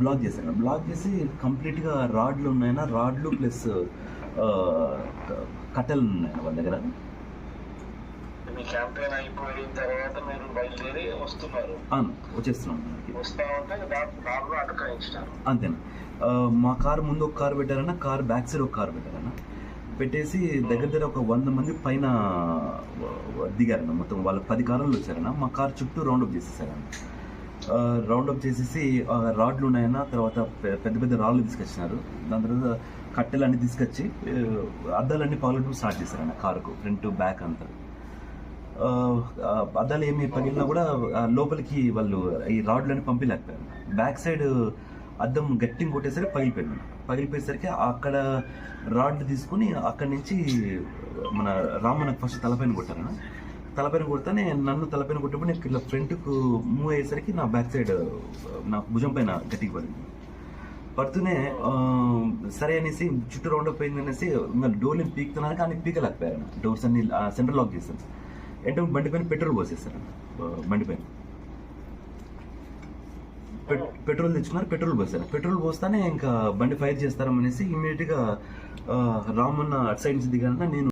Black చేశాను. Black చేసి కంప్లీట్గా రాడ్లు ఉన్నాయన్నా, రాడ్లు ప్లస్ కట్టెలు ఉన్నాయన్న వాళ్ళ దగ్గర. మీ క్యాంపెయిన్ అయిపోయిన తర్వాత మీరు బయలుదేరి వస్తున్నారు? వచ్చేస్తున్నాం. వస్తా ఉంటే దారిలో అటకాయించినారు. అంతేనా? మా కారు ముందు ఒక కారు పెట్టారన్నా, కారు బ్యాక్ సైడ్ ఒక కారు పెట్టారన్నా. పెట్టేసి దగ్గర ఒక 100 మంది పైన దిగారన్న. మొత్తం వాళ్ళ 10 కార్లు వచ్చారన్న. మా కారు చుట్టూ రౌండప్ చేసేసారన్న. రౌండప్ చేసేసి రాడ్లు ఉన్నాయన్న, తర్వాత పెద్ద పెద్ద రాళ్ళు తీసుకొచ్చినారు. దాని తర్వాత కట్టెలన్నీ తీసుకొచ్చి అద్దాలన్నీ పగలడం స్టార్ట్ చేశారన్న. కారుకు ఫ్రంట్ బ్యాక్ అంతా అద్దాలు ఏమి పగిలినా కూడా లోపలికి వాళ్ళు ఈ రాడ్లన్నీ పంపించలేకపోయారు. బ్యాక్ సైడ్ అద్దం గట్టిగా కొట్టేసరికి పగిలిపోయింది. పగిలిపోయేసరికి అక్కడ రాడ్లు తీసుకుని అక్కడి నుంచి మన రామన్నకు ఫస్ట్ తలపైన కొట్టారన్న. తలపైన కొడితేనే నన్ను తలపైన కొట్టినప్పుడు నేను ఇట్లా ఫ్రంట్కు మూవ్ అయ్యేసరికి నా బ్యాక్ సైడ్ నా భుజం పైన గట్టిగా పడింది. పడుతూనే సరే అనేసి చుట్టూ రౌండప్ అయింది అనేసి ఇంకా డోర్ని పీకుతున్నాను, కానీ పీకలేకపోయారు. డోర్స్ అన్ని సెంటర్ లాక్ చేశాను. ఏంటో బండి పైన పెట్రోల్ పోసేస్తారు. బండి పైన పెట్రోల్ తెచ్చుకున్నారు, పెట్రోల్ పోసారు. పెట్రోల్ పోస్తానే ఇంకా బండి ఫైర్ చేస్తారనేసి ఇమీడియట్గా రామన్న అటు సైడ్ నుంచి దిగానన్నా. నేను